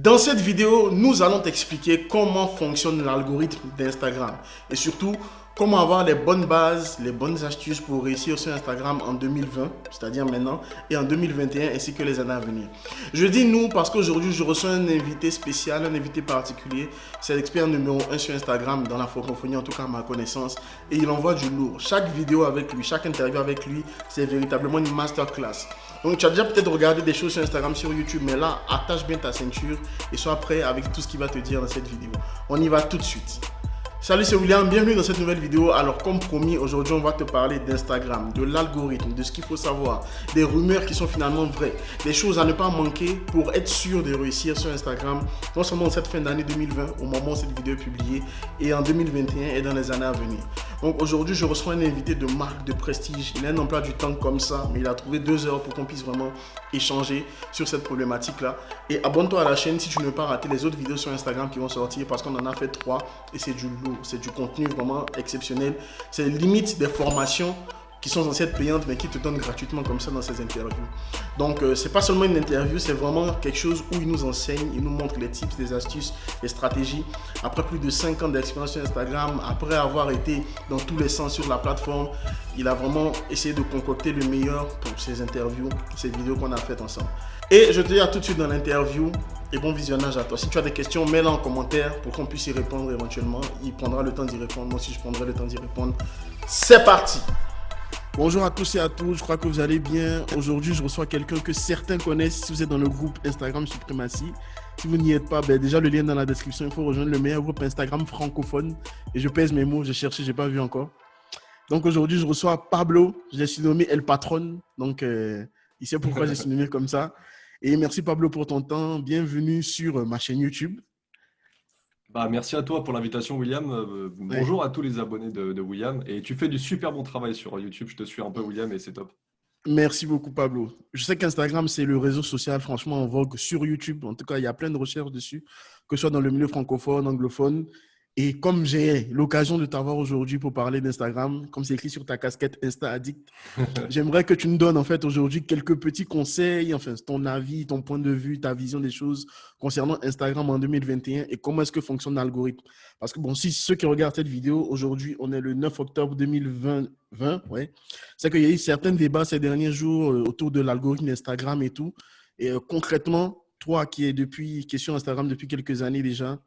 Dans cette vidéo, nous allons t'expliquer comment fonctionne l'algorithme d'Instagram et surtout comment avoir les bonnes bases, les bonnes astuces pour réussir sur Instagram en 2020, c'est-à-dire maintenant, et en 2021 ainsi que les années à venir. Je dis nous parce qu'aujourd'hui je reçois un invité spécial, un invité particulier. C'est l'expert numéro 1 sur Instagram dans la francophonie, en tout cas à ma connaissance, et il envoie du lourd. Chaque vidéo avec lui, chaque interview avec lui, c'est véritablement une masterclass. Donc tu as déjà peut-être regardé des choses sur Instagram, sur YouTube, mais là, attache bien ta ceinture et sois prêt avec tout ce qu'il va te dire dans cette vidéo. On y va tout de suite. Salut, c'est William, bienvenue dans cette nouvelle vidéo. Alors comme promis, aujourd'hui on va te parler d'Instagram, de l'algorithme, de ce qu'il faut savoir, des rumeurs qui sont finalement vraies, des choses à ne pas manquer pour être sûr de réussir sur Instagram, non seulement en cette fin d'année 2020, au moment où cette vidéo est publiée, et en 2021 et dans les années à venir. Donc aujourd'hui je reçois un invité de marque, de prestige, il a un emploi du temps comme ça, mais il a trouvé 2 heures pour qu'on puisse vraiment échanger sur cette problématique-là. Et abonne-toi à la chaîne si tu ne veux pas rater les autres vidéos sur Instagram qui vont sortir parce qu'on en a fait 3 et c'est du lourd. C'est du contenu vraiment exceptionnel. C'est limite des formations qui sont censées être payantes mais qui te donnent gratuitement comme ça dans ces interviews. Donc c'est pas seulement une interview, c'est vraiment quelque chose où il nous enseigne, il nous montre les tips, les astuces, les stratégies. Après plus de 5 ans d'expérience sur Instagram, après avoir été dans tous les sens sur la plateforme, il a vraiment essayé de concocter le meilleur pour ces interviews, ces vidéos qu'on a faites ensemble. Et je te dis à tout de suite dans l'interview et bon visionnage à toi. Si tu as des questions, mets-les en commentaire pour qu'on puisse y répondre éventuellement. Il prendra le temps d'y répondre, moi aussi je prendrai le temps d'y répondre. C'est parti! Bonjour à tous et à toutes, je crois que vous allez bien. Aujourd'hui, je reçois quelqu'un que certains connaissent si vous êtes dans le groupe Instagram Suprématie. Si vous n'y êtes pas, déjà le lien dans la description, il faut rejoindre le meilleur groupe Instagram francophone. Et je pèse mes mots, j'ai cherché, je n'ai pas vu encore. Donc aujourd'hui, je reçois Pablo, je l'ai surnommé El Patron, donc il sait pourquoi j'ai surnommé comme ça. Et merci Pablo pour ton temps, bienvenue sur ma chaîne YouTube. Merci à toi pour l'invitation, William. Ouais. Bonjour à tous les abonnés de William. Et tu fais du super bon travail sur YouTube. Je te suis un peu, William, et c'est top. Merci beaucoup Pablo. Je sais qu'Instagram, c'est le réseau social franchement en vogue sur YouTube. En tout cas, il y a plein de recherches dessus, que ce soit dans le milieu francophone, anglophone. Et comme j'ai l'occasion de t'avoir aujourd'hui pour parler d'Instagram, comme c'est écrit sur ta casquette Insta Addict, j'aimerais que tu nous donnes en fait aujourd'hui quelques petits conseils, enfin ton avis, ton point de vue, ta vision des choses concernant Instagram en 2021 et comment est-ce que fonctionne l'algorithme. Parce que bon, si ceux qui regardent cette vidéo, aujourd'hui on est le 9 octobre 2020, ouais, c'est qu'il y a eu certains débats ces derniers jours autour de l'algorithme Instagram et tout. Et concrètement, toi qui es sur Instagram depuis quelques années déjà,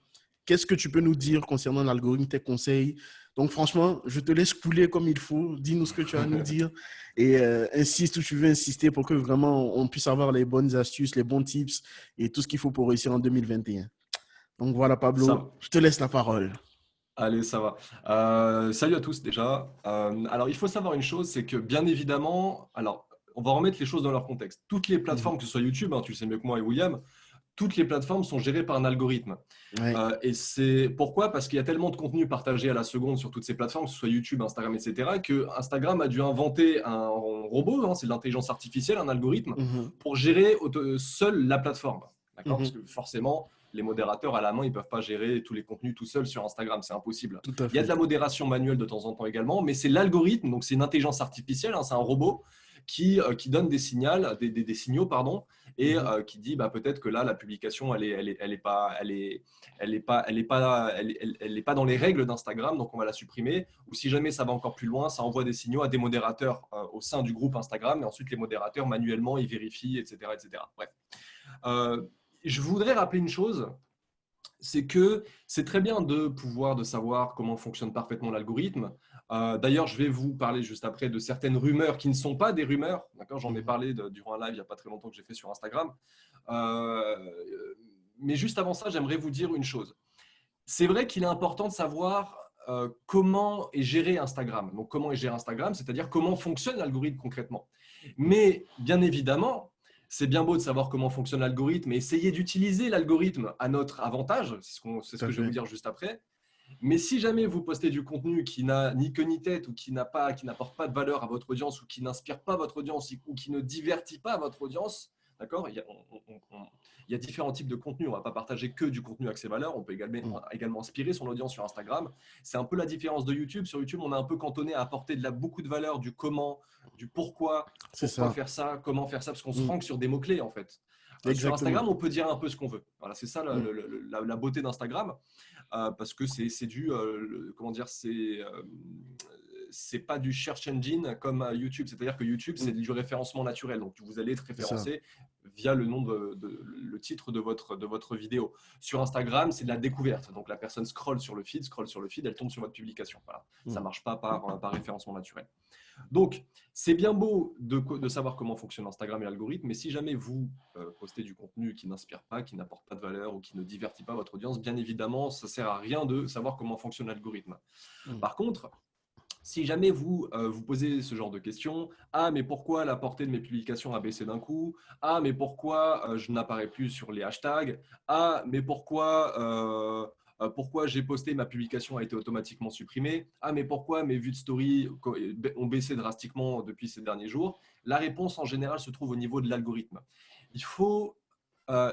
qu'est-ce que tu peux nous dire concernant l'algorithme, tes conseils? Donc, franchement, je te laisse couler comme il faut. Dis-nous ce que tu as à nous dire et insiste où tu veux insister pour que vraiment on puisse avoir les bonnes astuces, les bons tips et tout ce qu'il faut pour réussir en 2021. Donc, voilà, Pablo, Ça, je te laisse la parole. allez, ça va. Salut à tous déjà. Alors, il faut savoir une chose, c'est que bien évidemment, alors, on va remettre les choses dans leur contexte. Toutes les Mhm. plateformes, que ce soit YouTube, hein, tu le sais mieux que moi et William, toutes les plateformes sont gérées par un algorithme. Ouais. Et c'est pourquoi? Parce qu'il y a tellement de contenu partagé à la seconde sur toutes ces plateformes, que ce soit YouTube, Instagram, etc., que Instagram a dû inventer un robot, hein, c'est de l'intelligence artificielle, un algorithme, Mhm. pour gérer seul la plateforme. D'accord? Parce Mhm. que forcément, les modérateurs à la main, ils ne peuvent pas gérer tous les contenus tout seuls sur Instagram, c'est impossible. Tout à Il y a de fait. la modération manuelle de temps en temps également, mais c'est l'algorithme, donc c'est une intelligence artificielle, hein, c'est un robot qui donne des signaux, des signaux pardon, et Mhm. qui dit peut-être que là la publication elle est pas dans les règles d'Instagram, donc on va la supprimer. Ou si jamais ça va encore plus loin, ça envoie des signaux à des modérateurs au sein du groupe Instagram, et ensuite les modérateurs manuellement ils vérifient, etc., etc. Bref, euh, je voudrais rappeler une chose, c'est que c'est très bien de savoir comment fonctionne parfaitement l'algorithme. D'ailleurs, je vais vous parler juste après de certaines rumeurs qui ne sont pas des rumeurs. D'accord, j'en ai Mhm. parlé durant un live il n'y a pas très longtemps que j'ai fait sur Instagram. Euh, mais juste avant ça, j'aimerais vous dire une chose. C'est vrai qu'il est important de savoir comment est géré Instagram. Donc, comment est géré Instagram, c'est-à-dire comment fonctionne l'algorithme concrètement. Mais bien évidemment, c'est bien beau de savoir comment fonctionne l'algorithme et essayer d'utiliser l'algorithme à notre avantage. C'est ce Tout à que je vais vous fait. dire juste après. Mais si jamais vous postez du contenu qui n'a ni queue ni tête ou qui n'apporte pas de valeur à votre audience ou qui n'inspire pas votre audience ou qui ne divertit pas votre audience, d'accord, il y a différents types de contenus. On ne va pas partager que du contenu avec ses valeurs. On peut Mhm. également inspirer son audience sur Instagram. C'est un peu la différence de YouTube. Sur YouTube, on est un peu cantonné à apporter beaucoup de valeur, du comment, du pourquoi, C'est pourquoi ça. faire ça, comment faire ça, parce qu'on se Mhm. rank sur des mots-clés en fait. Sur Exactement. Instagram, on peut dire un peu ce qu'on veut. Voilà, c'est ça la beauté d'Instagram, parce que c'est du, comment dire, c'est pas du search engine comme YouTube. C'est-à-dire que YouTube, c'est du référencement naturel. Donc, vous allez être C'est ça. référencé via le nom le titre de votre vidéo. Sur Instagram, c'est de la découverte. Donc, la personne scrolle sur le feed, elle tombe sur votre publication. Voilà. Ça Mm. marche pas par référencement naturel. Donc, c'est bien beau de savoir comment fonctionne Instagram et l'algorithme, mais si jamais vous postez du contenu qui n'inspire pas, qui n'apporte pas de valeur ou qui ne divertit pas votre audience, bien évidemment, ça ne sert à rien de savoir comment fonctionne l'algorithme. Mm. Par contre, si jamais vous vous posez ce genre de questions, ah mais pourquoi la portée de mes publications a baissé d'un coup, ah mais pourquoi je n'apparais plus sur les hashtags, ah mais pourquoi j'ai posté, ma publication a été automatiquement supprimée, ah mais pourquoi mes vues de story ont baissé drastiquement depuis ces derniers jours, la réponse en général se trouve au niveau de l'algorithme. Il faut euh,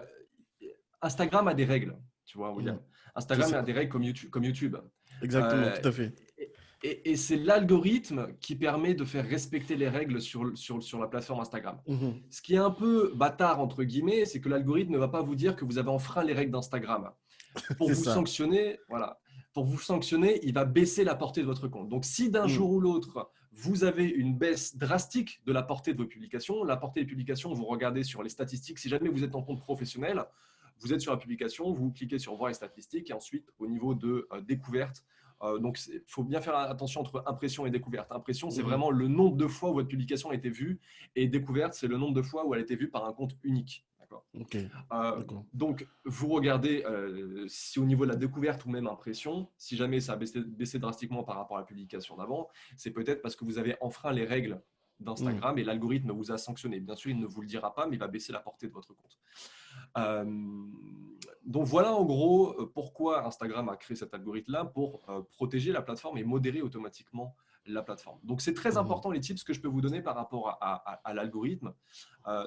Instagram a des règles, tu vois, William. Mm. C'est Instagram ça. a des règles comme YouTube. Exactement, Euh, tout à fait. et c'est l'algorithme qui permet de faire respecter les règles sur la plateforme Instagram. Mhm. Ce qui est un peu bâtard, entre guillemets, c'est que l'algorithme ne va pas vous dire que vous avez enfreint les règles d'Instagram. Pour C'est vous ça. sanctionner, voilà. Pour vous sanctionner, il va baisser la portée de votre compte. Donc, si d'un Mm. jour ou l'autre, vous avez une baisse drastique de la portée de vos publications, la portée des publications, vous regardez sur les statistiques. Si jamais vous êtes en compte professionnel, vous êtes sur la publication, vous cliquez sur voir les statistiques et ensuite, au niveau de découverte, donc il faut bien faire attention entre impression et découverte. Impression, c'est Mhm. vraiment le nombre de fois où votre publication a été vue et découverte, c'est le nombre de fois où elle a été vue par un compte unique. D'accord. Ok, d'accord. Donc, vous regardez si au niveau de la découverte ou même impression, si jamais ça a baissé drastiquement par rapport à la publication d'avant, c'est peut-être parce que vous avez enfreint les règles Mm. d'Instagram et l'algorithme vous a sanctionné. Bien sûr, il ne vous le dira pas, mais il va baisser la portée de votre compte. Euh, donc voilà en gros pourquoi Instagram a créé cet algorithme-là pour protéger la plateforme et modérer automatiquement la plateforme. Donc c'est très Mhm. important les tips que je peux vous donner par rapport à l'algorithme.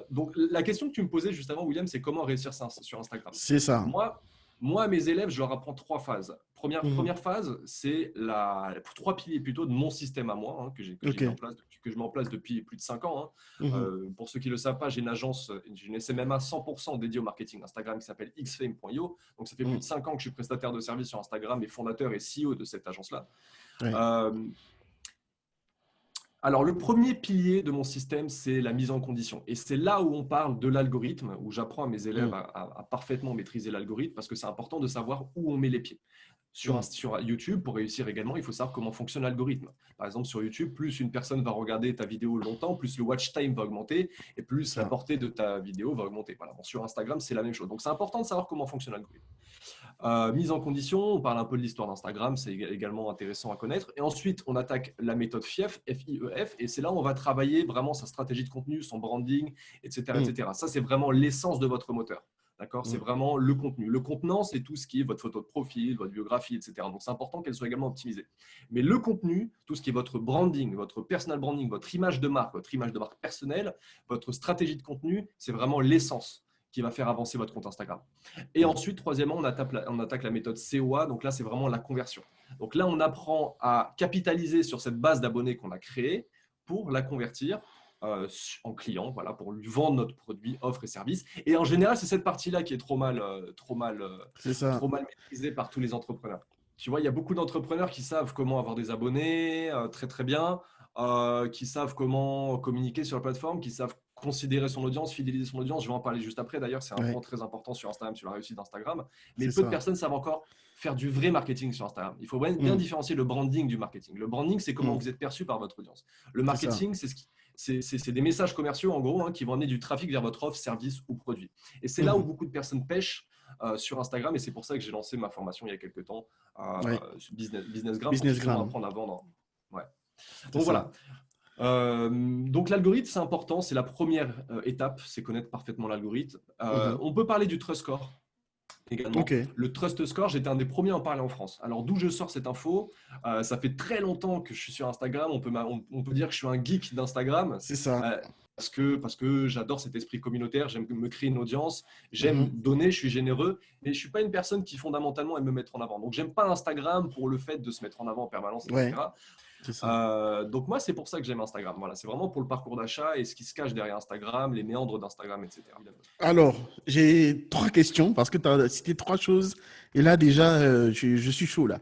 Donc la question que tu me posais juste avant, William, c'est comment réussir sur Instagram. C'est ça. Moi, à mes élèves, je leur apprends 3 phases. Mhm. Première phase, c'est 3 piliers plutôt de mon système à moi, hein, que j'ai Ok. mis en place, que je mets en place depuis plus de 5 ans. Hein. Mhm. Pour ceux qui ne le savent pas, j'ai une agence, j'ai une SMMA 100% dédiée au marketing Instagram qui s'appelle xfame.io. Donc ça fait plus de Mhm. 5 ans que je suis prestataire de service sur Instagram et fondateur et CEO de cette agence-là. Ouais. Euh, alors, le premier pilier de mon système, c'est la mise en condition. Et c'est là où on parle de l'algorithme, où j'apprends à mes élèves Mhm. à parfaitement maîtriser l'algorithme, parce que c'est important de savoir où on met les pieds. Mhm. Sur YouTube, pour réussir également, il faut savoir comment fonctionne l'algorithme. Par exemple, sur YouTube, plus une personne va regarder ta vidéo longtemps, plus le watch time va augmenter et plus la Ça. portée de ta vidéo va augmenter. Voilà. Bon, sur Instagram, c'est la même chose. Donc, c'est important de savoir comment fonctionne l'algorithme. Mise en condition, on parle un peu de l'histoire d'Instagram, c'est également intéressant à connaître. Et ensuite, on attaque la méthode FIEF, F-I-E-F, et c'est là où on va travailler vraiment sa stratégie de contenu, son branding, etc. Mhm. etc. Ça, c'est vraiment l'essence de votre moteur. D'accord. C'est Mhm. vraiment le contenu. Le contenant, c'est tout ce qui est votre photo de profil, votre biographie, etc. Donc, c'est important qu'elle soit également optimisée. Mais le contenu, tout ce qui est votre branding, votre personal branding, votre image de marque personnelle, votre stratégie de contenu, c'est vraiment l'essence qui va faire avancer votre compte Instagram. Et Mhm. ensuite, troisièmement, on attaque la méthode COA. Donc là, c'est vraiment la conversion. Donc là, on apprend à capitaliser sur cette base d'abonnés qu'on a créée pour la convertir en client, voilà, pour lui vendre notre produit, offre et service. Et en général, c'est cette partie-là qui est trop mal C'est ça. maîtrisée par tous les entrepreneurs. Tu vois, il y a beaucoup d'entrepreneurs qui savent comment avoir des abonnés très très bien, qui savent comment communiquer sur la plateforme, qui savent considérer son audience, fidéliser son audience. Je vais en parler juste après. D'ailleurs, c'est un Ouais. point très important sur Instagram, sur la réussite d'Instagram. Mais C'est peu de ça. personnes savent encore faire du vrai marketing sur Instagram. Il faut bien Mhm. différencier le branding du marketing. Le branding, c'est comment Mhm. vous êtes perçu par votre audience. Le C'est ça. marketing, c'est des messages commerciaux, en gros, hein, qui vont amener du trafic vers votre offre, service ou produit. Et c'est là où Mhm. beaucoup de personnes pêchent sur Instagram. Et c'est pour ça que j'ai lancé ma formation il y a quelques temps, Ouais. Businessgram, pour ceux qui vont Businessgram. apprendre à vendre. Ouais. C'est Donc ça. voilà. Donc l'algorithme, c'est important, c'est la première étape, c'est connaître parfaitement l'algorithme. Mhm. On peut parler du trust score également. Ok. Le trust score, j'étais un des premiers à en parler en France. Alors d'où je sors cette info, ça fait très longtemps que je suis sur Instagram, on peut dire que je suis un geek d'Instagram. C'est ça. euh, parce que j'adore cet esprit communautaire, j'aime me créer une audience, j'aime Mhm. donner, je suis généreux, mais je ne suis pas une personne qui fondamentalement aime me mettre en avant. Donc j'aime pas Instagram pour le fait de se mettre en avant en permanence, Ouais. etc. C'est ça. Donc moi, c'est pour ça que j'aime Instagram. Voilà, c'est vraiment pour le parcours d'achat et ce qui se cache derrière Instagram, les méandres d'Instagram, etc. Alors, j'ai 3 questions parce que tu as cité 3 choses. Et là, déjà, je suis chaud là.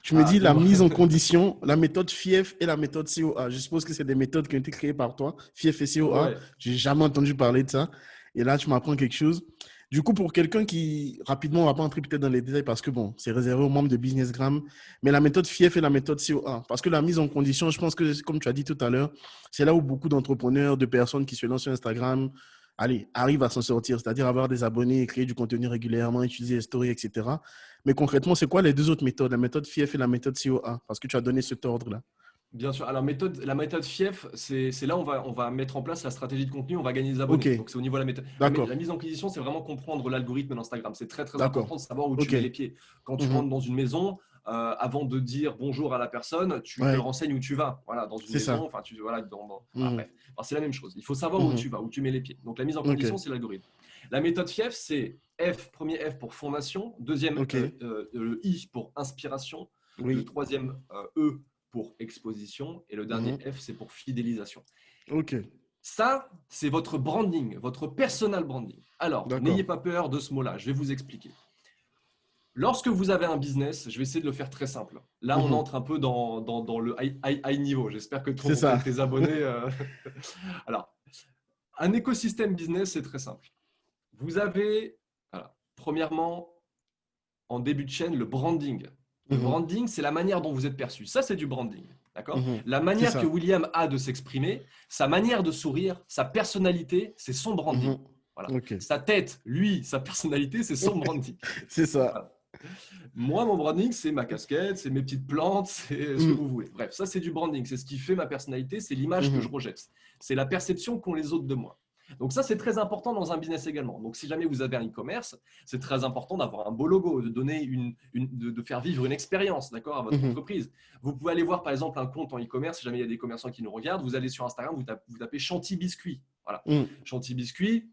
Tu me Ah, dis la dis-moi. mise en condition, la méthode FIEF et la méthode COA. Je suppose que c'est des méthodes qui ont été créées par toi, FIEF et COA. Ouais. J'ai jamais entendu parler de ça. Et là, tu m'apprends quelque chose. Du coup, pour quelqu'un qui, rapidement, on va pas entrer peut-être dans les détails parce que bon, c'est réservé aux membres de Businessgram, mais la méthode FIEF et la méthode COA. Parce que la mise en condition, je pense que, comme tu as dit tout à l'heure, c'est là où beaucoup d'entrepreneurs, de personnes qui se lancent sur Instagram, allez, arrivent à s'en sortir, c'est-à-dire avoir des abonnés, créer du contenu régulièrement, utiliser les stories, etc. Mais concrètement, c'est quoi les 2 autres méthodes, la méthode FIEF et la méthode COA? Parce que tu as donné cet ordre-là. Bien sûr. Alors, la méthode FIEF, c'est là où on va mettre en place la stratégie de contenu, on va gagner des Ok, abonnés. Donc, c'est au niveau de la méthode. d'accord, La mise en position, c'est vraiment comprendre l'algorithme d'Instagram. C'est très, très d'accord. important de savoir où tu Ok. mets les pieds. Quand tu rentres Mhm. dans une maison, avant de dire bonjour à la personne, tu te Ouais, renseignes où tu vas. Voilà, dans une c'est maison, ça. enfin, voilà, voilà, Mhm. bref. Alors, c'est la même chose. Il faut savoir où tu Mhm. vas, où tu mets les pieds. Donc, la mise en Ok, condition, c'est l'algorithme. La méthode FIEF, c'est premier F pour fondation, deuxième ok. le I pour inspiration, le Oui. troisième E pour exposition et le dernier Mhm. F, c'est pour fidélisation. Ok, Ça, c'est votre branding, votre personal branding. Alors, d'accord. n'ayez pas peur de ce mot-là, je vais vous expliquer. Lorsque vous avez un business, je vais essayer de le faire très simple. Là, on Mhm. entre un peu dans le high niveau. J'espère que C'est ça. tes abonnés… Alors, un écosystème business, c'est très simple. Vous avez, voilà, premièrement, en début de chaîne, le branding. Le Mhm. branding, c'est la manière dont vous êtes perçu. Ça, c'est du branding. D'accord? Mhm. La C'est manière que ça. William a de s'exprimer, sa manière de sourire, sa personnalité, c'est son branding. Mhm. Voilà. Ok. Sa tête, lui, sa personnalité, c'est son branding. C'est ça. Voilà. Moi, mon branding, c'est ma casquette, c'est mes petites plantes, c'est ce que Mhm. vous voulez. Bref, ça, c'est du branding. C'est ce qui fait ma personnalité, c'est l'image que je Mhm. rejette. C'est la perception qu'ont les autres de moi. Donc ça, c'est très important dans un business également. Donc si jamais vous avez un e-commerce, c'est très important d'avoir un beau logo, de donner de faire vivre une expérience, d'accord, à votre Mhm. entreprise. Vous pouvez aller voir par exemple un compte en e-commerce, si jamais il y a des commerçants qui nous regardent, vous allez sur Instagram, vous tapez Chanty Biscuit. Voilà. Mhm. Chanty Biscuit,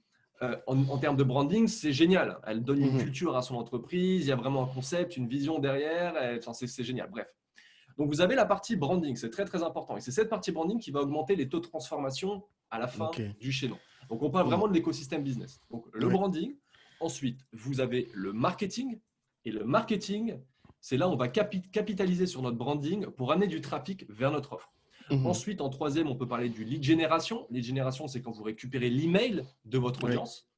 en termes de branding, c'est génial. Elle donne une Mhm. culture à son entreprise, il y a vraiment un concept, une vision derrière, enfin, c'est génial. Bref. Donc, vous avez la partie branding, c'est très, très important. Et c'est cette partie branding qui va augmenter les taux de transformation à la fin Ok. du chaînon. Donc, on parle Mhm. vraiment de l'écosystème business. Donc, le Ouais. branding. Ensuite, vous avez le marketing. Et le marketing, c'est là où on va capitaliser sur notre branding pour amener du trafic vers notre offre. Mhm. Ensuite, en troisième, on peut parler du lead generation. Lead generation, c'est quand vous récupérez l'email de votre Ouais. audience.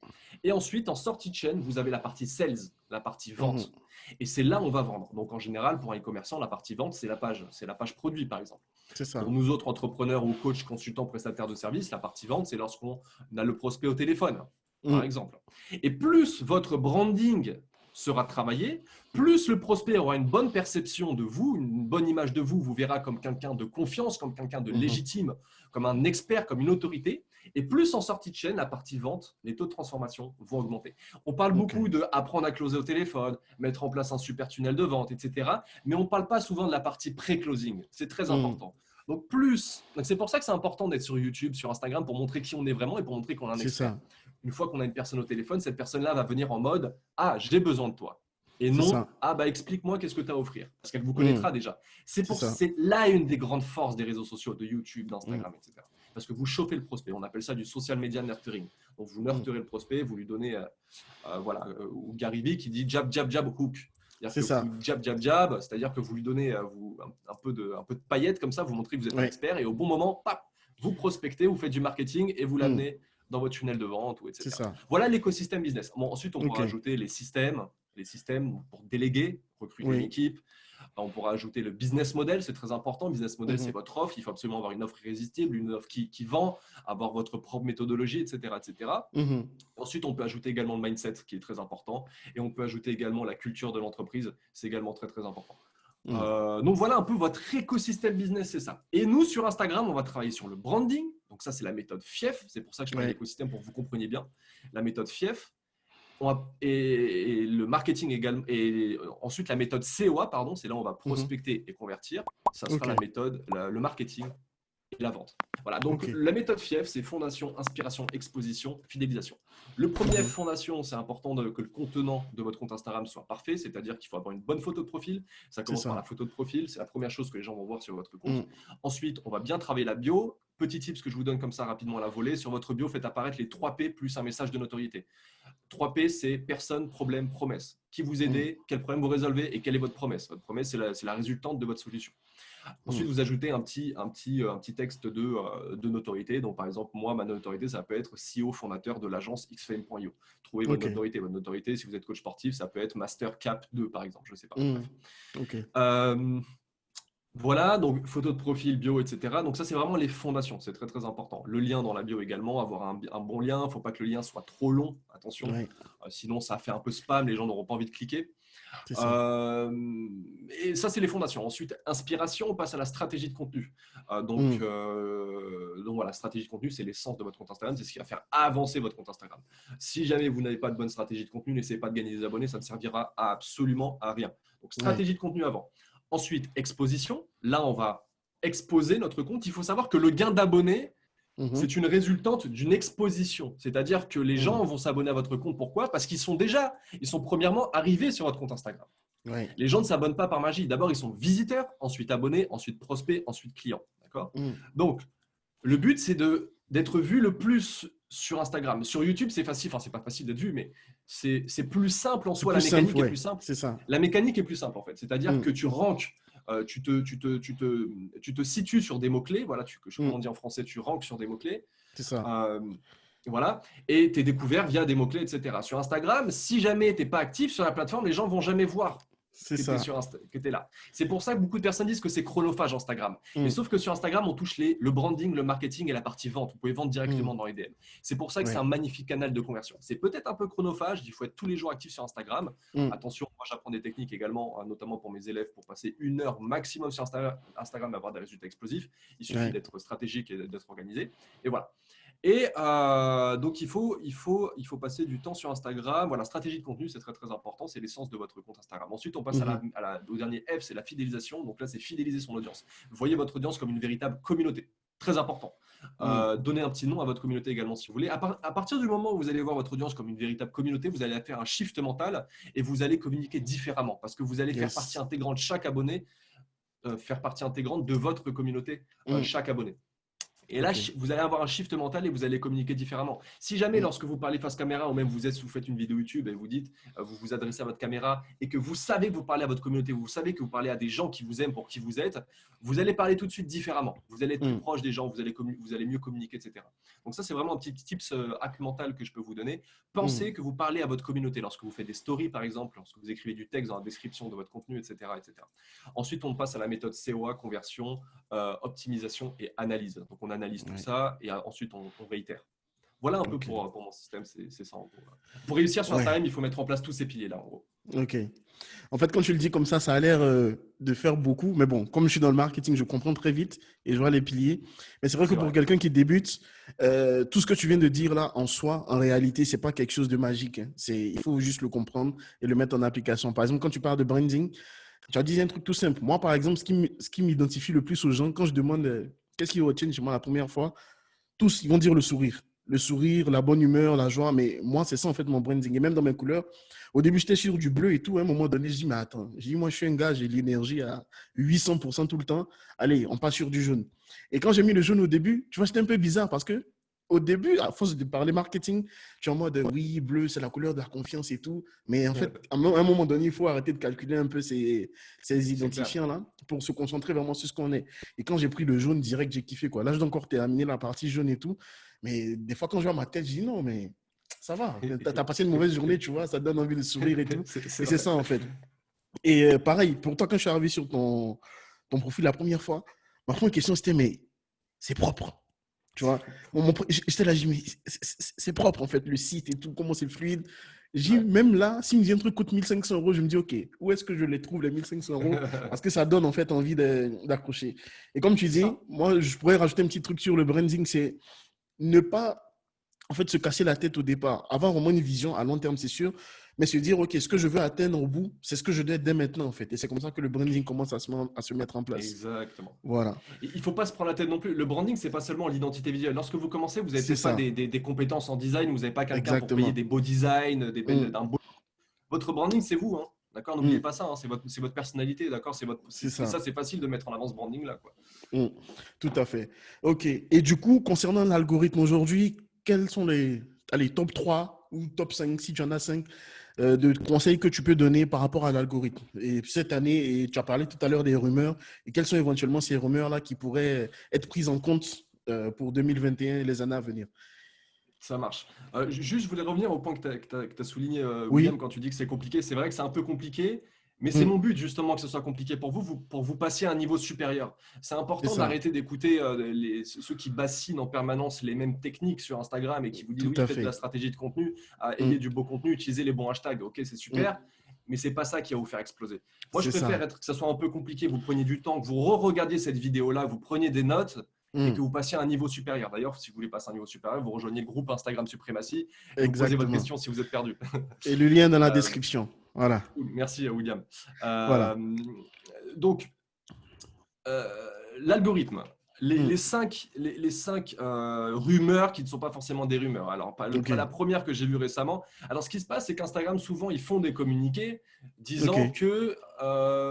Et ensuite, en sortie de chaîne, vous avez la partie sales, la partie Mhm. vente. Et c'est là où on va vendre. Donc, en général, pour un e-commerçant, la partie vente, c'est la page produit, par exemple. C'est ça. Pour nous autres entrepreneurs ou coachs, consultants, prestataires de services, la partie vente, c'est lorsqu'on a le prospect au téléphone, par Mhm. exemple. Et plus votre branding sera travaillé, plus le prospect aura une bonne perception de vous, une bonne image de vous, vous verra comme quelqu'un de confiance, comme quelqu'un de Mhm. légitime, comme un expert, comme une autorité. Et plus en sortie de chaîne, la partie vente, les taux de transformation vont augmenter. On parle Ok. beaucoup de apprendre à closer au téléphone, mettre en place un super tunnel de vente, etc. Mais on ne parle pas souvent de la partie pré-closing. C'est très Mhm. important. Donc, c'est pour ça que c'est important d'être sur YouTube, sur Instagram, pour montrer qui on est vraiment et pour montrer qu'on est un C'est expert. ça. Une fois qu'on a une personne au téléphone, cette personne-là va venir en mode ah, j'ai besoin de toi. Et C'est non, ça. ah, bah explique-moi qu'est-ce que tu as à offrir. Parce qu'elle vous Mhm. connaîtra déjà. C'est ça. C'est là une des grandes forces des réseaux sociaux, de YouTube, Mhm. d'Instagram, etc. Parce que vous chauffez le prospect. On appelle ça du social media nurturing. Donc, vous Mhm. nurturez le prospect, vous lui donnez, voilà, ou Gary Vee qui dit jab, jab, jab, hook. C'est-à-dire C'est que ça. vous jab, jab, jab, c'est-à-dire que vous lui donnez un peu de paillettes comme ça, vous montrez que vous êtes un Ouais. expert et au bon moment, pap, vous prospectez, vous faites du marketing et vous Mhm. l'amenez dans votre tunnel de vente, ou C'est etc. ça. Voilà l'écosystème business. Bon, ensuite, on Ok. pourra ajouter les systèmes pour déléguer, recruter une Oui. équipe. On pourra ajouter le business model, c'est très important. Le business model, c'est Mhm. votre offre. Il faut absolument avoir une offre irrésistible, une offre qui vend, avoir votre propre méthodologie, etc., etc. Mhm. Ensuite, on peut ajouter également le mindset qui est très important et on peut ajouter également la culture de l'entreprise. C'est également très, très important. Mhm. Donc voilà un peu votre écosystème business, c'est ça. Et nous, sur Instagram, on va travailler sur le branding. Donc ça, c'est la méthode FIEF. C'est pour ça que je parle Ouais. d'écosystème pour que vous compreniez bien. La méthode FIEF. Et le marketing également. Et ensuite, la méthode COA, pardon, c'est là où on va Mhm. prospecter et convertir. Ça sera Ok. la méthode, le marketing et la vente. Voilà, donc Ok. la méthode FIEF, c'est fondation, inspiration, exposition, fidélisation. Le premier F, Mhm. fondation, c'est important que le contenant de votre compte Instagram soit parfait, c'est-à-dire qu'il faut avoir une bonne photo de profil. Ça C'est commence par la ça. photo de profil, c'est la première chose que les gens vont voir sur votre compte. Mm. Ensuite, on va bien travailler la bio. Petit tips que je vous donne comme ça rapidement à la volée, sur votre bio, faites apparaître les 3 P plus un message de notoriété. 3 P, c'est personne, problème, promesse. Qui vous Mm. aidez, quel problème vous résolvez et quelle est votre promesse. Votre promesse, c'est la résultante de votre solution. Ensuite, Mm. vous ajoutez un petit texte de notoriété. Donc, par exemple, moi, ma notoriété, ça peut être CEO fondateur de l'agence xfame.io. Trouvez votre Ok. notoriété. Votre notoriété, si vous êtes coach sportif, ça peut être Master Cap 2, par exemple. Je ne sais pas. Mm. Bref. Ok. Euh, voilà, donc photo de profil, bio, etc. Donc ça, c'est vraiment les fondations, c'est très très important. Le lien dans la bio également, avoir un bon lien, il ne faut pas que le lien soit trop long, attention, Ouais. sinon ça fait un peu spam, les gens n'auront pas envie de cliquer. C'est ça. Euh, et ça, c'est les fondations. Ensuite, inspiration, on passe à la stratégie de contenu. Mm. Donc voilà, stratégie de contenu, c'est l'essence de votre compte Instagram, c'est ce qui va faire avancer votre compte Instagram. Si jamais vous n'avez pas de bonne stratégie de contenu, n'essayez pas de gagner des abonnés, ça ne servira absolument à rien. Donc Ouais. stratégie de contenu avant. Ensuite, exposition. Là, on va exposer notre compte. Il faut savoir que le gain d'abonnés, Mhm. c'est une résultante d'une exposition. C'est-à-dire que les Mm. gens vont s'abonner à votre compte. Pourquoi? Parce qu'ils sont premièrement arrivés sur votre compte Instagram. Ouais. Les gens ne s'abonnent pas par magie. D'abord, ils sont visiteurs, ensuite abonnés, ensuite prospects, ensuite clients. D'accord? Mm. Donc, le but, c'est d'être vu le plus sur Instagram. Sur YouTube, c'est facile. Enfin, c'est pas facile d'être vu, mais c'est plus simple en C'est soi. plus La simple, mécanique est ouais. plus simple. C'est ça. La mécanique est plus simple, en fait. C'est-à-dire Mm. que tu ranks, tu te situes sur des mots-clés. Voilà, comment on Mm. dit en français, tu ranks sur des mots-clés. C'est ça. Euh, voilà, et tu es découvert via des mots-clés, etc. Sur Instagram, si jamais tu n'es pas actif sur la plateforme, les gens ne vont jamais voir C'est que tu ça. es là. C'est pour ça que beaucoup de personnes disent que c'est chronophage Instagram. Mais Mm. sauf que sur Instagram, on touche le branding, le marketing et la partie vente. Vous pouvez vendre directement Mm. dans les DM. C'est pour ça que c'est un Ouais. magnifique canal de conversion. C'est peut-être un peu chronophage, il faut être tous les jours actif sur Instagram. Mm. Attention, moi j'apprends des techniques également, notamment pour mes élèves, pour passer 1 heure maximum sur Instagram et avoir des résultats explosifs. Il suffit Ouais. d'être stratégique et d'être organisé. Et voilà. Et donc, il faut passer du temps sur Instagram. Voilà, stratégie de contenu, c'est très, très important. C'est l'essence de votre compte Instagram. Ensuite, on passe Mhm. au dernier F, c'est la fidélisation. Donc là, c'est fidéliser son audience. Voyez votre audience comme une véritable communauté. Très important. Mm. Donnez un petit nom à votre communauté également si vous voulez. À partir du moment où vous allez voir votre audience comme une véritable communauté, vous allez faire un shift mental et vous allez communiquer différemment parce que vous allez faire partie Yes. intégrante chaque abonné, faire partie intégrante de votre communauté, Mm. chaque abonné. Et là, Ok. vous allez avoir un shift mental et vous allez communiquer différemment. Si jamais, Mm. lorsque vous parlez face caméra, ou même vous faites une vidéo YouTube et vous dites, vous vous adressez à votre caméra et que vous savez que vous parlez à votre communauté, vous savez que vous parlez à des gens qui vous aiment pour qui vous êtes, vous allez parler tout de suite différemment. Vous allez être plus Mm. proche des gens, vous allez mieux communiquer, etc. Donc ça, c'est vraiment un petit tips hack mental que je peux vous donner. Mm. Pensez que vous parlez à votre communauté lorsque vous faites des stories, par exemple, lorsque vous écrivez du texte dans la description de votre contenu, etc., etc. Ensuite, on passe à la méthode COA, conversion, optimisation et analyse. Donc, on analyse tout Ouais. ça et ensuite, on réitère. Voilà un peu Ok. pour mon système, c'est ça en gros. Pour réussir sur Ouais. Instagram, il faut mettre en place tous ces piliers-là, en gros. Ok. En fait, quand tu le dis comme ça a l'air de faire beaucoup. Mais bon, comme je suis dans le marketing, je comprends très vite et je vois les piliers. Mais c'est vrai que C'est pour vrai. quelqu'un qui débute, tout ce que tu viens de dire là, en soi, en réalité, c'est pas quelque chose de magique, hein. Il faut juste le comprendre et le mettre en application. Par exemple, quand tu parles de branding, tu as dit un truc tout simple. Moi, par exemple, ce qui m'identifie le plus aux gens, quand je demande qu'est-ce qu'ils retiennent chez moi la première fois, tous, ils vont dire le sourire. Le sourire, la bonne humeur, la joie. Mais moi, c'est ça, en fait, mon branding. Et même dans mes couleurs, au début, j'étais sur du bleu et tout. À un moment donné, je dis, mais attends, moi, je suis un gars, j'ai l'énergie à 800% tout le temps. Allez, on passe sur du jaune. Et quand j'ai mis le jaune au début, tu vois, c'était un peu bizarre parce que au début, à force de parler marketing, tu es en mode, oui, bleu, c'est la couleur de la confiance et tout. Mais en fait, à un moment donné, il faut arrêter de calculer un peu ces C'est clair. identifiants-là pour se concentrer vraiment sur ce qu'on est. Et quand j'ai pris le jaune, direct, j'ai kiffé, quoi. Là, je dois encore terminer la partie jaune et tout. Mais des fois, quand je vois ma tête, je dis non, mais ça va. T'as passé une mauvaise journée, tu vois, ça donne envie de sourire et tout. C'est Et c'est vrai. ça, en fait. Et pareil, pour toi, quand je suis arrivé sur ton profil la première fois, ma première question, c'était, mais c'est propre. Tu vois, j'étais là, je dis, mais c'est propre, en fait, le site et tout, comment c'est fluide. Ouais. Même là, s'il me dit un truc coûte 1500 euros, je me dis, OK, où est-ce que je les trouve, les 1500 euros? Parce que ça donne, en fait, envie d'accrocher. Et comme tu C'est dis, ça. moi, je pourrais rajouter un petit truc sur le branding, c'est ne pas, en fait, se casser la tête au départ. Avoir au moins une vision à long terme, c'est sûr. mais se dire, OK, ce que je veux atteindre au bout, c'est ce que je dois être dès maintenant, en fait. Et c'est comme ça que le branding commence à se mettre en place. Exactement. Voilà, Il ne faut pas se prendre la tête non plus. Le branding, c'est pas seulement l'identité visuelle. Lorsque vous commencez, vous n'avez c'est peut-être pas ça, des compétences en design, vous n'avez pas quelqu'un pour payer exactement. des beaux designs, Mm, d'un beau. Votre branding, c'est vous, hein. D'accord? N'oubliez mm, pas ça, hein. C'est votre personnalité, d'accord? c'est Et ça. ça, c'est facile de mettre en avant ce branding-là, quoi. Mm, tout à fait. OK. Et du coup, concernant l'algorithme aujourd'hui, quels sont allez, top 3 ou top 5 si tu en as 5 de conseils que tu peux donner par rapport à l'algorithme? Et cette année, et tu as parlé tout à l'heure des rumeurs, et quelles sont éventuellement ces rumeurs-là qui pourraient être prises en compte pour 2021 et les années à venir? Ça marche. Juste, je voulais revenir au point que tu as souligné, William, Oui. quand tu dis que c'est compliqué. C'est vrai que c'est un peu compliqué, mais c'est mon Mm, but justement que ce soit compliqué pour vous, pour vous passiez à un niveau supérieur. C'est c'est important ça. d'arrêter d'écouter ceux qui bassinent en permanence les mêmes techniques sur Instagram et qui vous disent Tout oui, à faites de la fait. stratégie de contenu, ayez Mm, du beau contenu, utilisez les bons hashtags. Ok, c'est mm, super, mais c'est pas ça qui va vous faire exploser. Moi, je c'est préfère ça. que ça soit un peu compliqué, vous preniez du temps, que vous re-regardiez cette vidéo-là, vous preniez des notes et que Mm, vous passiez à un niveau supérieur. D'ailleurs, si vous voulez passer à un niveau supérieur, vous rejoignez le groupe Instagram Suprématie et vous posez votre exactement. question si vous êtes perdu. Et le lien dans la Euh, description. Voilà. cool. Merci William. Voilà. Donc, euh, l'algorithme, Mm, les cinq rumeurs qui ne sont pas forcément des rumeurs. Alors, OK. pas la première que j'ai vue récemment. Alors, ce qui se passe, c'est qu'Instagram, souvent, ils font des communiqués disant OK. que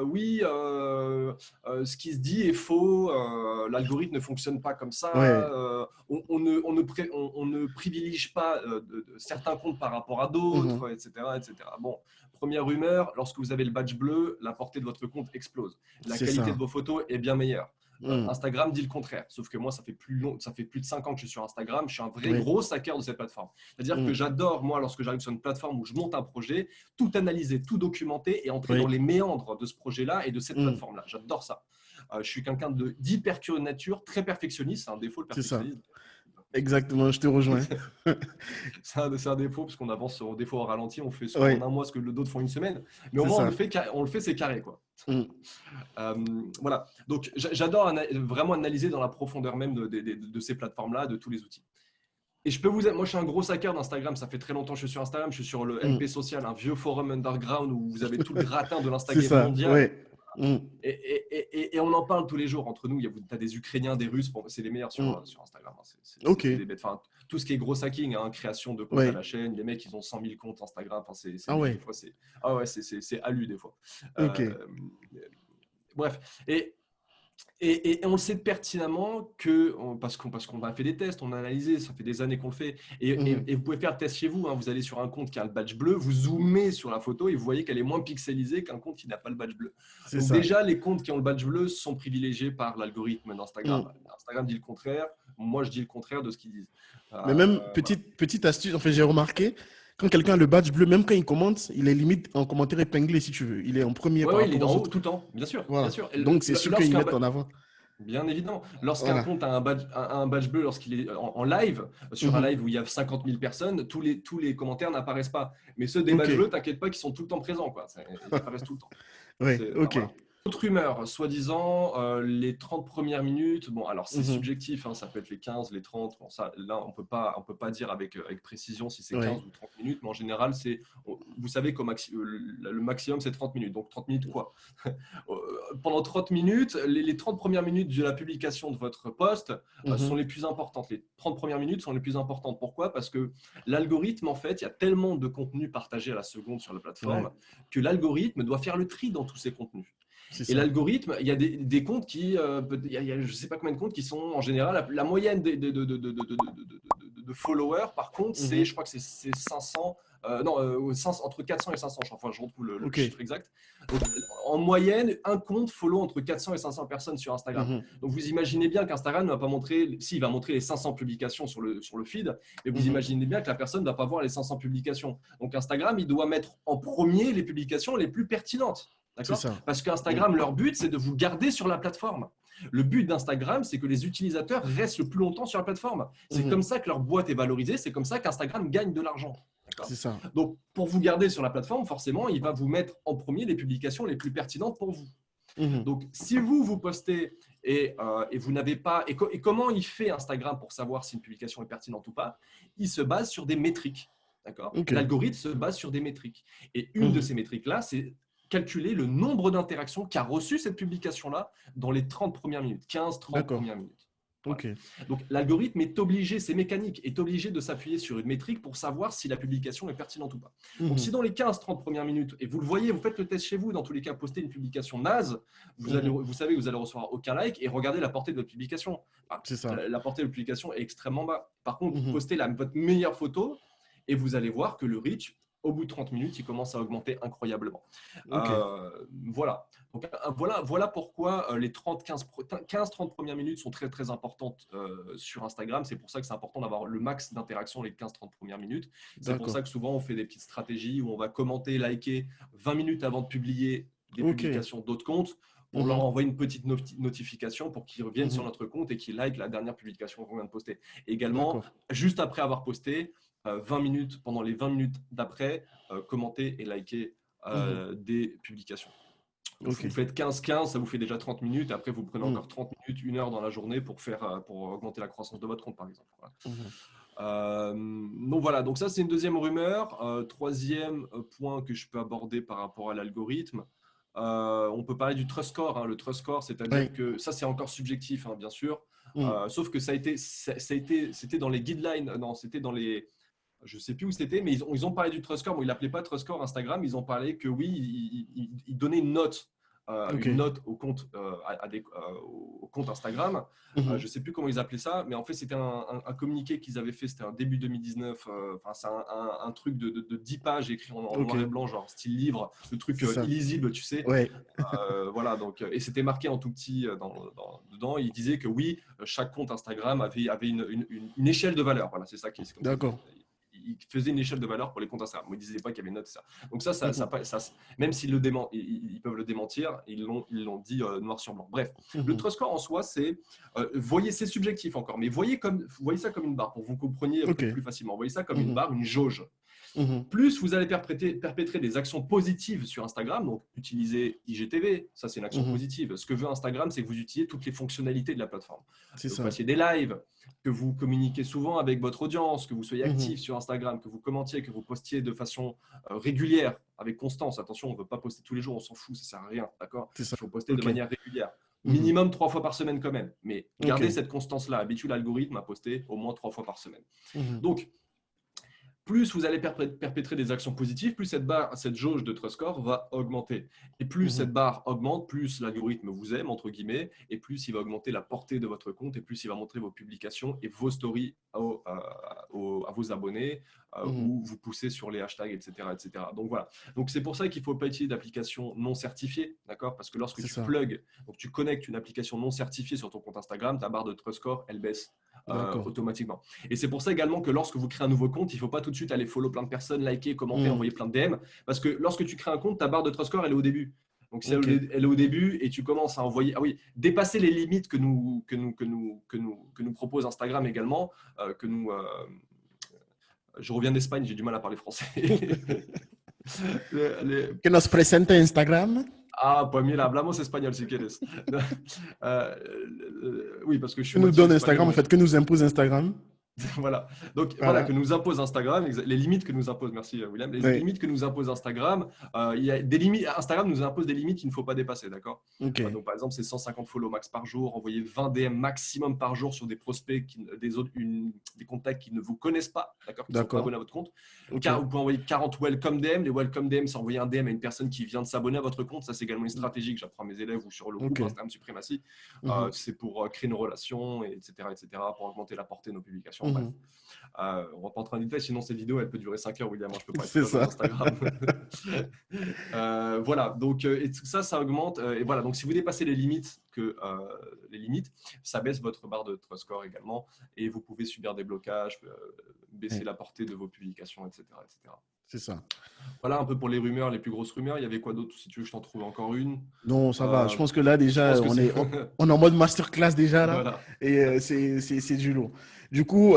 oui, ce qui se dit est faux, l'algorithme ne fonctionne pas comme ça, Ouais. on ne privilégie pas certains comptes par rapport à Mhm. d'autres, etc., etc. Bon, première rumeur, lorsque vous avez le badge bleu, la portée de votre compte explose. La C'est qualité ça. de vos photos est bien meilleure. Mm, Instagram dit le contraire. Sauf que moi, ça fait plus de 5 ans que je suis sur Instagram. Je suis un vrai oui. gros hacker de cette plateforme. C'est-à-dire que Mm, j'adore, moi, lorsque j'arrive sur une plateforme où je monte un projet, tout analyser, tout documenter et entrer dans oui. les méandres de ce projet-là et de cette Mm, plateforme-là. J'adore ça. Je suis quelqu'un d'hyper curieux de nature, très perfectionniste. C'est un défaut, le c'est ça. perfectionnisme. Exactement, je te rejoins. C'est un défaut parce qu'on avance des fois au ralenti, on fait souvent en Oui, un mois ce que d'autres font une semaine. Mais au c'est moins, ça. on le fait, c'est carré, quoi. Mm, Voilà. Donc, j'adore vraiment analyser dans la profondeur même de ces plateformes-là, de tous les outils. Et je peux vous moi, je suis un gros hacker d'Instagram. Ça fait très longtemps que je suis sur Instagram. Je suis sur le MP mm. Social, un vieux forum underground où vous avez tout le gratin de C'est l'Instagram ça, mondial. oui. Mm, Et on en parle tous les jours entre nous. Tu as des Ukrainiens, des Russes. Bon, c'est les meilleurs mm. sur Instagram, hein. OK. C'est des bêtes. Enfin, tout ce qui est gros hacking, hein, création de comptes à Oui. la chaîne. Les mecs, ils ont 100 000 comptes Instagram. Enfin, Ah des ouais. fois, ah ouais, c'est hallu des fois. OK. Euh, bref. Et on le sait pertinemment parce qu'on a fait des tests, on a analysé, ça fait des années qu'on le fait. Mhm. Et vous pouvez faire le test chez vous, hein. Vous allez sur un compte qui a le badge bleu, vous zoomez sur la photo et vous voyez qu'elle est moins pixelisée qu'un compte qui n'a pas le badge bleu. C'est Donc ça. déjà, les comptes qui ont le badge bleu sont privilégiés par l'algorithme d'Instagram. Mm. Instagram dit le contraire, moi je dis le contraire de ce qu'ils disent. Mais même, Voilà. petite astuce, en fait, j'ai remarqué, quand quelqu'un a le badge bleu, même quand il commente, il est limite en commentaire épinglé, si tu veux. Il est en premier Ouais, par ouais, il est rapport aux en haut autres. tout le temps, bien sûr, bien Voilà. sûr. Donc, c'est sûr qu'ils Lorsqu'un mettent en avant. Bien évidemment. Lorsqu'un Voilà. compte a un badge bleu, lorsqu'il est en live, sur un Mhm. live où il y a 50 000 personnes, tous les commentaires n'apparaissent pas. Mais ceux des OK. badges bleus, t'inquiète pas, qu'ils sont tout le temps présents, quoi. Ils apparaissent tout le temps. Oui, Enfin, OK. voilà. Autre rumeur, soi-disant, les 30 premières minutes, bon, alors c'est Mhm. subjectif, hein, ça peut être les 15, les 30, bon, ça, là, on peut pas dire avec précision si c'est Oui. 15 ou 30 minutes, mais en général, vous savez que le maximum, c'est 30 minutes. Donc 30 minutes quoi? Pendant 30 minutes, les 30 premières minutes de la publication de votre post sont Mhm. les plus importantes. Les 30 premières minutes sont les plus importantes. Pourquoi? Parce que l'algorithme, en fait, il y a tellement de contenu partagé à la seconde sur la Ouais, plateforme que l'algorithme doit faire le tri dans tous ces contenus. c'est Et ça. l'algorithme, il y a des comptes qui, il y a je ne sais pas combien de comptes qui sont en général, la moyenne de followers, par contre, Mhm. je crois que c'est 500, non, entre 400 et 500, enfin, je retrouve le OK. chiffre exact. Donc, en moyenne, un compte follow entre 400 et 500 personnes sur Instagram. Mhm. Donc, vous imaginez bien qu'Instagram ne va pas montrer, s'il va montrer les 500 publications sur le feed, mais vous Mhm. imaginez bien que la personne ne va pas voir les 500 publications. Donc, Instagram, il doit mettre en premier les publications les plus pertinentes. C'est D'accord? ça. Parce Mm. qu'Instagram, leur but, c'est de vous garder sur la plateforme. Le but d'Instagram, c'est que les utilisateurs restent le plus longtemps sur la plateforme. C'est comme Mhm. ça que leur boîte est valorisée, c'est comme ça qu'Instagram gagne de l'argent. C'est D'accord? ça. Donc, pour vous garder sur la plateforme, forcément, il va vous mettre en premier les publications les plus pertinentes pour vous. Mhm. Donc, si vous postez et vous n'avez pas. Et comment il fait Instagram pour savoir si une publication est pertinente ou pas? Il se base sur des métriques. D'accord ? Ok. L'algorithme se base sur des métriques. Et une de ces métriques-là, c'est calculer le nombre d'interactions qu'a reçu cette publication-là dans les 30 premières minutes, 15-30 D'accord. premières minutes. Voilà. Ok. Donc, l'algorithme est obligé, c'est mécanique, est obligé de s'appuyer sur une métrique pour savoir si la publication est pertinente ou pas. Donc, si dans les 15-30 premières minutes, et vous le voyez, vous faites le test chez vous, dans tous les cas, postez une publication naze, vous savez que vous allez recevoir aucun like et regardez la portée de votre publication. C'est ça. La portée de votre publication est extrêmement bas. Par contre, postez votre meilleure photo et vous allez voir que le reach, au bout de 30 minutes, il commence à augmenter incroyablement. Ok. Voilà. Donc, voilà pourquoi les 15-30 premières minutes sont très, très importantes sur Instagram. C'est pour ça que c'est important d'avoir le max d'interactions les 15-30 premières minutes. C'est pour ça que souvent, on fait des petites stratégies où on va commenter, liker 20 minutes avant de publier des publications d'autres comptes pour leur envoyer une petite notification pour qu'ils reviennent sur notre compte et qu'ils likent la dernière publication qu'on vient de poster. Également, juste après avoir posté, 20 minutes, pendant les 20 minutes d'après, commenter et liker des publications. Vous faites 15-15, ça vous fait déjà 30 minutes. Après, vous prenez encore 30 minutes, 1 heure dans la journée pour augmenter la croissance de votre compte, par exemple. Voilà. Donc voilà, donc ça c'est une deuxième rumeur. Troisième point que je peux aborder par rapport à l'algorithme. On peut parler du trust score. Hein. Le trust score, c'est-à-dire que ça c'est encore subjectif, hein, bien sûr. Sauf que c'était dans les guidelines, non, c'était dans les... Je ne sais plus où c'était, mais ils ont parlé du trust score. Bon, ils ne l'appelaient pas trust score Instagram. Ils ont parlé que oui, ils donnaient une note au compte, au compte Instagram. Je ne sais plus comment ils appelaient ça, mais en fait, c'était un communiqué qu'ils avaient fait. C'était un début 2019. C'est un truc de 10 pages écrit en noir et blanc, genre style livre, le truc illisible, tu sais. Voilà, donc, et c'était marqué en tout petit dedans. Il disait que oui, chaque compte Instagram avait une échelle de valeur. Voilà, c'est ça qui est. D'accord. Il faisait une échelle de valeur pour les comptes Instagram. Ils ne disaient pas qu'il y avait une note, ça. Donc ça même s'ils ils peuvent le démentir, ils l'ont dit noir sur blanc. Bref, le trust score en soi, c'est subjectif encore, mais voyez ça comme une barre pour que vous compreniez plus facilement. Voyez ça comme une barre, une jauge. Plus vous allez perpétrer des actions positives sur Instagram, donc utiliser IGTV, ça c'est une action positive. Ce que veut Instagram, c'est que vous utilisez toutes les fonctionnalités de la plateforme. Que vous fassiez des lives, que vous communiquiez souvent avec votre audience, que vous soyez actif sur Instagram, que vous commentiez, que vous postiez de façon régulière, avec constance. Attention, on ne veut pas poster tous les jours, on s'en fout, ça ne sert à rien. D'accord ? Il faut poster de manière régulière. Minimum 3 fois par semaine quand même. Mais gardez cette constance-là. Habituez l'algorithme à poster au moins 3 fois par semaine. Donc, plus vous allez perpétrer des actions positives, plus cette jauge de trust score va augmenter. Et plus cette barre augmente, plus l'algorithme vous aime, entre guillemets, et plus il va augmenter la portée de votre compte, et plus il va montrer vos publications et vos stories à vos abonnés, ou vous poussez sur les hashtags, etc. etc. Donc voilà. Donc c'est pour ça qu'il ne faut pas utiliser d'application non certifiée, d'accord ? Parce que lorsque donc tu connectes une application non certifiée sur ton compte Instagram, ta barre de trust score, elle baisse. Automatiquement. Et c'est pour ça également que lorsque vous créez un nouveau compte, il ne faut pas tout de suite aller follow plein de personnes, liker, commenter, envoyer plein de DM, parce que lorsque tu crées un compte, ta barre de trust score, elle est au début. Donc, elle est au début et tu commences à envoyer… Ah oui, dépasser les limites que nous propose Instagram également, je reviens d'Espagne, j'ai du mal à parler français. Que nos presente Instagram. Ah, pues mira, hablamos espagnol si quieres. Oui, parce que je suis… Que nous donne Instagram, en fait, que nous impose Instagram. Voilà. Donc, voilà, que nous impose Instagram, les limites que nous impose, merci William, limites que nous impose Instagram. Il y a des limites, Instagram nous impose des limites qu'il ne faut pas dépasser, d'accord ? Donc, par exemple, c'est 150 follow max par jour, envoyer 20 DM maximum par jour sur des prospects, des contacts qui ne vous connaissent pas, d'accord ? Qui ne sont pas abonnés à votre compte. Car vous pouvez envoyer 40 welcome DM. Les welcome DM, c'est envoyer un DM à une personne qui vient de s'abonner à votre compte. Ça, c'est également une stratégie que j'apprends à mes élèves ou sur le groupe Instagram Suprématie. C'est pour créer nos relations, etc., pour augmenter la portée de nos publications. Bref. On ne va pas entrer en détail, sinon cette vidéo elle peut durer 5 heures, William. Je peux pas être sur Instagram. Voilà, donc et tout ça augmente. Et voilà, donc si vous dépassez les limites, ça baisse votre barre de trust score également. Et vous pouvez subir des blocages, baisser la portée de vos publications, etc. etc. C'est ça. Voilà un peu pour les rumeurs, les plus grosses rumeurs. Il y avait quoi d'autre? Si tu veux, je t'en trouve encore une. Non, ça va. Je pense que là, déjà, on est en mode masterclass déjà. Là, voilà. Et c'est du lourd. Du coup,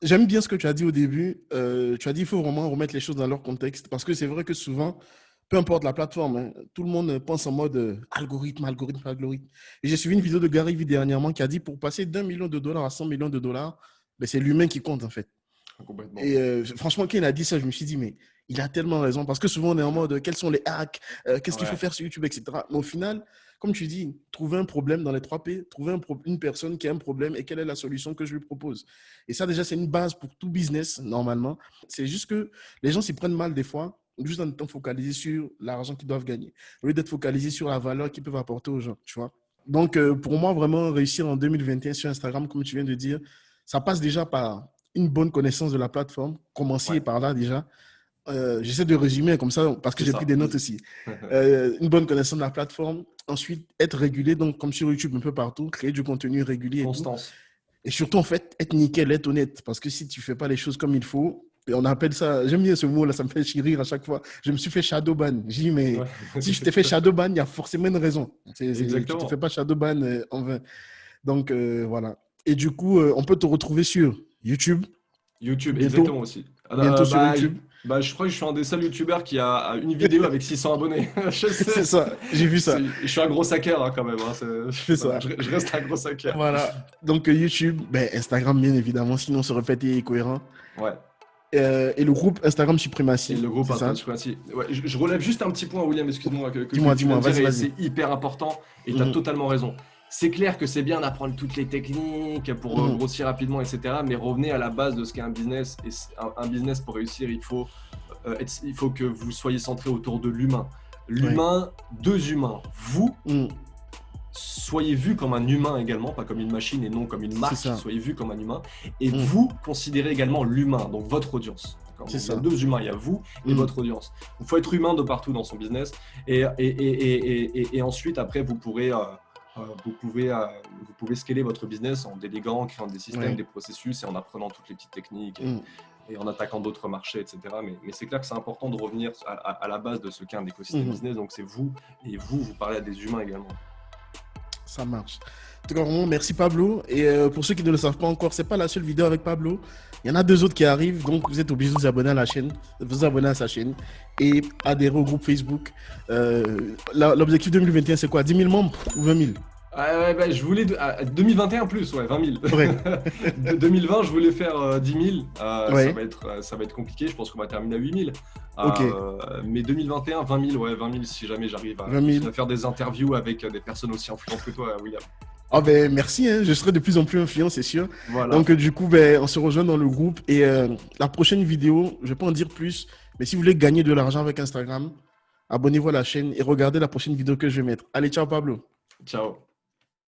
j'aime bien ce que tu as dit au début. Tu as dit qu'il faut vraiment remettre les choses dans leur contexte. Parce que c'est vrai que souvent, peu importe la plateforme, hein, tout le monde pense en mode algorithme. Et j'ai suivi une vidéo de Gary Vee dernièrement qui a dit pour passer d'1 million de dollars à 100 millions de dollars, ben, c'est l'humain qui compte en fait. Complètement. Et franchement, quand il a dit ça, je me suis dit, mais il a tellement raison. Parce que souvent, on est en mode, quels sont les hacks, qu'est-ce qu'il faut Ouais, faire sur YouTube, etc. Mais au final, comme tu dis, trouver un problème dans les 3 P, trouver une personne qui a un problème et quelle est la solution que je lui propose. Et ça, déjà, c'est une base pour tout business, normalement. C'est juste que les gens s'y prennent mal des fois, juste en étant focalisés sur l'argent qu'ils doivent gagner, au lieu d'être focalisés sur la valeur qu'ils peuvent apporter aux gens, tu vois. Donc, pour moi, vraiment, réussir en 2021 sur Instagram, comme tu viens de dire, ça passe déjà par une bonne connaissance de la plateforme, commencer ouais, par là déjà. J'essaie de résumer comme ça parce que c'est j'ai pris ça. des notes Vas-y. aussi. Une bonne connaissance de la plateforme. Ensuite, être régulier, donc comme sur YouTube, un peu partout, créer du contenu régulier et tout. Constance. Et surtout, en fait, être nickel, être honnête. Parce que si tu ne fais pas les choses comme il faut, et on appelle ça, j'aime bien ce mot-là, ça me fait rire à chaque fois. Je me suis fait shadowban. J'ai dit, mais Ouais. si je t'ai fait shadowban, il y a forcément une raison. Tu ne te fais Exactement. pas shadowban en vain. Donc, voilà. Et du coup, on peut te retrouver sur YouTube, YouTube, exactement bientôt, aussi. bientôt sur Bah, YouTube. je crois que je suis un des seuls youtubeurs qui a une vidéo avec 600 abonnés. Je C'est sais. ça, j'ai vu ça. Je suis un gros hacker hein, quand même. Hein, C'est voilà, ça. je reste un gros hacker. Voilà. Donc, YouTube, ben, Instagram, bien évidemment, sinon on se répète et est cohérent. Ouais. Et le groupe Instagram Et Suprématie, le groupe c'est ça? Supremacy. Ouais, je relève juste un petit point, William, excuse-moi, que Dis-moi, tu viens dis-moi, de dire, vas-y, et vas-y. c'est hyper important, et tu as Mhm, totalement raison. C'est clair que c'est bien d'apprendre toutes les techniques pour mhm. grossir rapidement, etc. Mais revenez à la base de ce qu'est un business. Et un business, pour réussir, il faut que vous soyez centré autour de l'humain. Ouais. L'humain, deux humains. Vous, Mhm. soyez vu comme un humain également, pas comme une machine et non comme une C'est marque. ça. Soyez vu comme un humain. Et Mhm. vous, considérez également l'humain, donc votre audience. D'accord. C'est Donc, il y a ça. deux humains, il y a vous et Mhm. votre audience. Il faut être humain de partout dans son business. Et ensuite, après, vous pouvez scaler votre business en déléguant, en créant des systèmes, Ouais. des processus et en apprenant toutes les petites techniques Mhm. et en attaquant d'autres marchés, etc. Mais c'est clair que c'est important de revenir à la base de ce qu'est un écosystème Mhm. business. Donc, c'est vous et vous parlez à des humains également. Ça marche. En tout cas, vraiment, merci Pablo. Et pour ceux qui ne le savent pas encore, c'est pas la seule vidéo avec Pablo. Il y en a 2 autres qui arrivent. Donc, vous êtes obligés de vous abonner à la chaîne, de vous abonner à sa chaîne et adhérer au groupe Facebook. L'objectif 2021, c'est quoi? 10 000 membres ou 20 000? Ah ouais, bah, je voulais 2021 plus, ouais, 20 000. Ouais. 2020, je voulais faire 10 000. Ouais. Ça va être compliqué. Je pense qu'on va terminer à 8 000. Ok. Mais 2021, 20 000, ouais, 20 000 si jamais j'arrive à 20 000. continuer à faire des interviews avec des personnes aussi influentes que toi, William. Ah ben merci, hein, je serai de plus en plus influent, c'est sûr. Voilà. Donc du coup, ben, on se rejoint dans le groupe et la prochaine vidéo, je vais pas en dire plus, mais si vous voulez gagner de l'argent avec Instagram, abonnez-vous à la chaîne et regardez la prochaine vidéo que je vais mettre. Allez, ciao Pablo. Ciao.